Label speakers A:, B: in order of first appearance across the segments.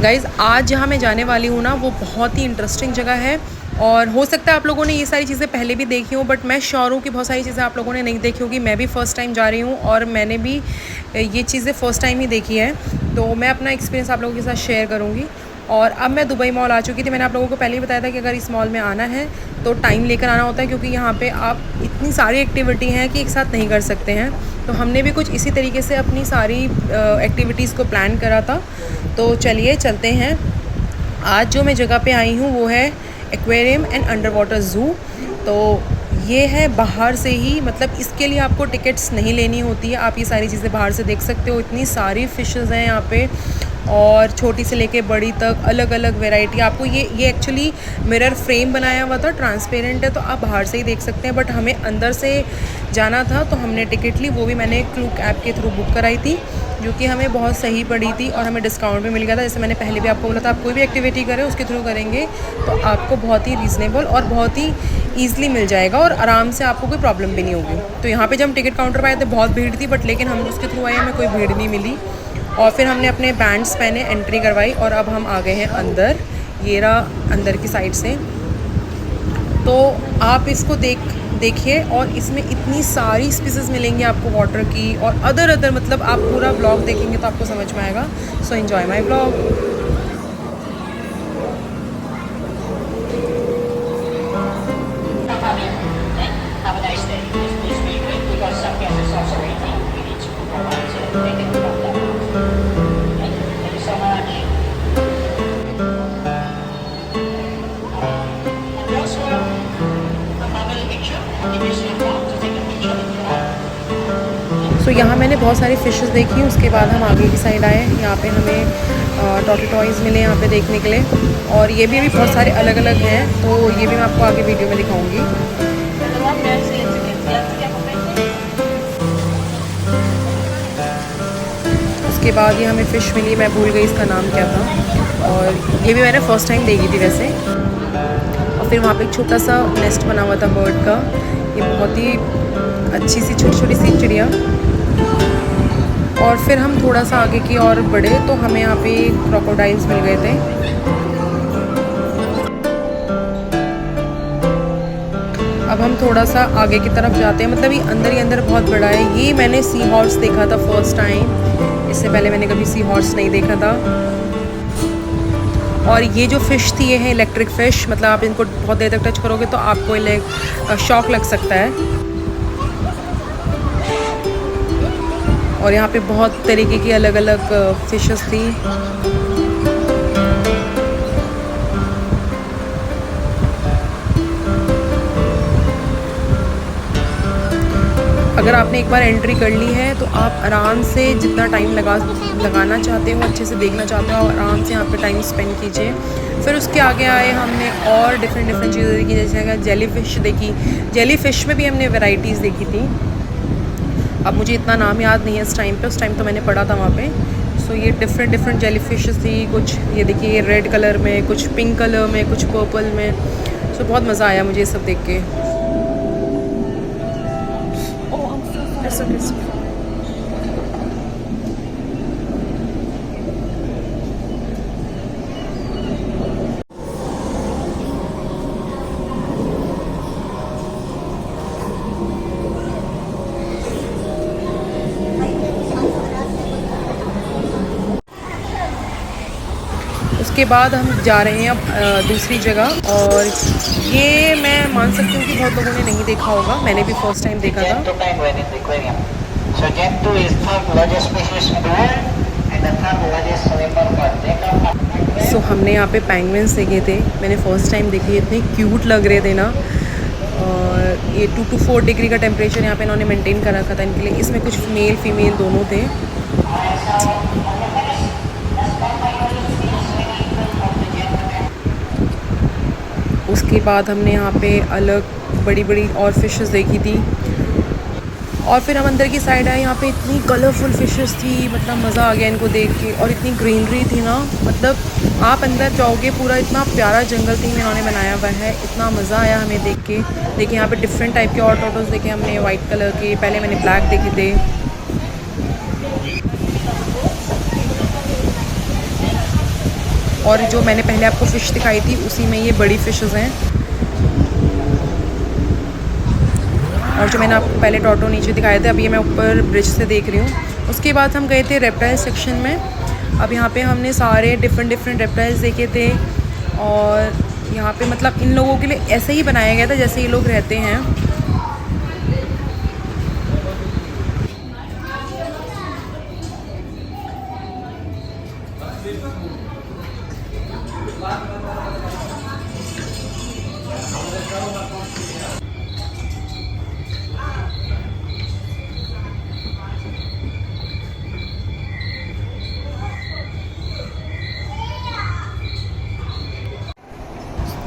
A: Guys आज जहाँ मैं जाने वाली हूँ ना वो बहुत ही इंटरेस्टिंग जगह है और हो सकता है आप लोगों ने ये सारी चीज़ें पहले भी देखी हूँ, बट मैं श्योर हूँ कि बहुत सारी चीज़ें आप लोगों ने नहीं देखी होगी। मैं भी फ़र्स्ट टाइम जा रही हूँ और मैंने भी ये चीज़ें फ़र्स्ट टाइम ही देखी हैं, तो मैं अपना एक्सपीरियंस आप लोगों के साथ शेयर करूँगी। और अब मैं दुबई मॉल आ चुकी थी। मैंने आप लोगों को पहले ही बताया था कि अगर इस मॉल में आना है तो टाइम लेकर आना होता है, क्योंकि यहाँ पे आप इतनी सारी एक्टिविटी हैं कि एक साथ नहीं कर सकते हैं। तो हमने भी कुछ इसी तरीके से अपनी सारी एक्टिविटीज़ को प्लान करा था। तो चलिए चलते हैं। आज जो मैं जगह पे आई हूँ वो है aquarium and under water zoo. तो ये है बाहर से ही, मतलब इसके लिए आपको टिकट्स नहीं लेनी होती है, आप ये सारी चीज़ें बाहर से देख सकते हो। इतनी सारी फ़िशेस हैं यहाँ पे और छोटी से लेके बड़ी तक अलग अलग वैरायटी। आपको ये एक्चुअली मिरर फ्रेम बनाया हुआ था, ट्रांसपेरेंट है, तो आप बाहर से ही देख सकते हैं। बट हमें अंदर से जाना था तो हमने टिकट ली, वो भी मैंने क्लूक ऐप के थ्रू बुक कराई थी, जो कि हमें बहुत सही पड़ी थी और हमें डिस्काउंट भी मिल गया था। जैसे मैंने पहले भी आपको बोला था, आप कोई भी एक्टिविटी करें उसके थ्रू करेंगे तो आपको बहुत ही रीज़नेबल और बहुत ही ईज़िली मिल जाएगा और आराम से, आपको कोई प्रॉब्लम भी नहीं होगी। तो यहाँ पे जब हम टिकट काउंटर पर आए थे बहुत भीड़ थी, बट लेकिन हम उसके थ्रू आए, हमें कोई भीड़ नहीं मिली। और फिर हमने अपने बैंड्स पहने, एंट्री करवाई और अब हम आ गए हैं अंदर। ये रहा अंदर की साइड से। तो आप इसको देखिए और इसमें इतनी सारी स्पीसीज़ मिलेंगी आपको वाटर की और अदर मतलब आप पूरा ब्लॉग देखेंगे तो आपको समझ में आएगा। So enjoy my blog. So यहाँ मैंने बहुत सारी फ़िशेस देखी। उसके बाद हम आगे की साइड आए। यहाँ पे हमें टॉर्टोइज़ मिले यहाँ पे देखने के लिए, और ये भी बहुत सारे अलग अलग हैं, तो ये भी मैं आपको आगे वीडियो में दिखाऊंगी। उसके बाद ये हमें फ़िश मिली, मैं भूल गई इसका नाम क्या था, और ये भी मैंने फ़र्स्ट टाइम देखी थी वैसे। और फिर वहाँ पे एक छोटा सा नेस्ट बना हुआ था बर्ड का। ये बहुत ही अच्छी सी छोटी छोटी सी चिड़िया। और फिर हम थोड़ा सा आगे की ओर बढ़े तो हमें यहाँ पे क्रोकोडाइल्स मिल गए थे। अब हम थोड़ा सा आगे की तरफ जाते हैं, मतलब ये अंदर ही अंदर बहुत बड़ा है। ये मैंने सी हॉर्स देखा था फ़र्स्ट टाइम, इससे पहले मैंने कभी सी हॉर्स नहीं देखा था। और ये जो फ़िश थी ये है इलेक्ट्रिक फ़िश, मतलब आप इनको बहुत देर तक टच करोगे तो आपको शॉक लग सकता है। और यहाँ पे बहुत तरीके की अलग अलग फ़िशेस थी। अगर आपने एक बार एंट्री कर ली है तो आप आराम से जितना टाइम लगाना चाहते हो, अच्छे से देखना चाहते हो, आराम से यहाँ पे टाइम स्पेंड कीजिए। फिर उसके आगे आए, हमने और डिफरेंट चीज़ें देखी, जैसे जेली फ़िश देखी। जेली फ़िश में भी हमने वैराइटीज़ देखी थी। अब मुझे इतना नाम याद नहीं है इस टाइम पे, उस टाइम तो मैंने पढ़ा था वहाँ पे। सो ये डिफरेंट जेली फ़िशेस थी। कुछ ये देखिए रेड कलर में, कुछ पिंक कलर में, कुछ पर्पल में। सो बहुत मज़ा आया मुझे ये सब देख के। उसके बाद हम जा रहे हैं अब दूसरी जगह, और ये मैं मान सकती हूँ कि बहुत लोगों ने नहीं देखा होगा, मैंने भी फर्स्ट टाइम देखा था। सो हमने यहाँ पे पेंगुइन्स देखे थे, मैंने फ़र्स्ट टाइम देखे, इतने क्यूट लग रहे थे ना। और ये 2 to 4 डिग्री का टेम्परेचर यहाँ पे इन्होंने मेंटेन कर रखा था इनके लिए। इसमें कुछ मेल फीमेल दोनों थे। उसके बाद हमने यहाँ पे अलग बड़ी और फ़िशेस देखी थी। और फिर हम अंदर की साइड आए, यहाँ पे इतनी कलरफुल फ़िशेस थी, मतलब मज़ा आ गया इनको देख के। और इतनी ग्रीनरी थी ना, मतलब आप अंदर जाओगे पूरा इतना प्यारा जंगल थीम इन्होंने बनाया हुआ है, इतना मज़ा आया हमें देख के। देखिए यहाँ पे डिफरेंट टाइप के और टोटोस देखे हमने, वाइट कलर के, पहले मैंने ब्लैक देखे थे। और जो मैंने पहले आपको फ़िश दिखाई थी उसी में ये बड़ी फ़िशेज़ हैं। और जो मैंने आपको पहले टोटो नीचे दिखाए थे, अभी मैं ऊपर ब्रिज से देख रही हूँ। उसके बाद हम गए थे रेप्टाइल सेक्शन में। अब यहाँ पे हमने सारे डिफरेंट रेप्टाइल्स देखे थे। और यहाँ पे मतलब इन लोगों के लिए ऐसे ही बनाया गया था जैसे ये लोग रहते हैं।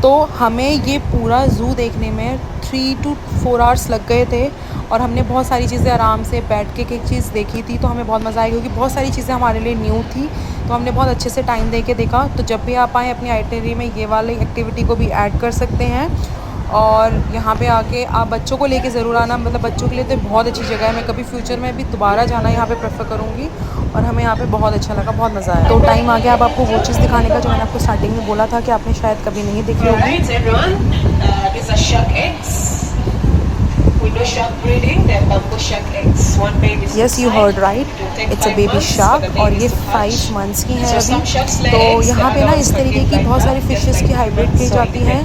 A: तो हमें ये पूरा ज़ू देखने में 3 to 4 आवर्स लग गए थे। और हमने बहुत सारी चीज़ें आराम से बैठ के एक चीज़ देखी थी, तो हमें बहुत मज़ा आया क्योंकि बहुत सारी चीज़ें हमारे लिए न्यू थी। तो हमने बहुत अच्छे से टाइम दे के देखा। तो जब भी आप आएँ अपनी आइटनरी में ये वाली एक्टिविटी को भी ऐड कर सकते हैं। और यहाँ पे आके आप बच्चों को लेके ज़रूर आना, मतलब बच्चों के लिए तो बहुत अच्छी जगह है। मैं कभी फ्यूचर में भी दोबारा जाना यहाँ पे प्रेफर करूँगी। और हमें यहाँ पे बहुत अच्छा लगा, बहुत मज़ा आया। तो टाइम आ गया अब आपको वो चीज़ दिखाने का जो मैंने आपको स्टार्टिंग में बोला था कि आपने शायद कभी नहीं देखी होगी। Yes, you heard right. It's a baby shark और ये 5 months की है अभी। तो यहाँ पे ना इस तरीके की बहुत सारी फिशेस की हाइब्रिड की जाती हैं।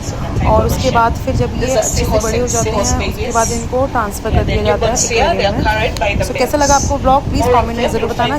A: और उसके बाद फिर जब ये अच्छे से बड़े हो जाते हैं उसके बाद इनको ट्रांसफ़र कर दिया जाता है एक्वेरियम में। तो कैसा लगा आपको ब्लॉग, प्लीज़ कमेंट में ज़रूर बताना।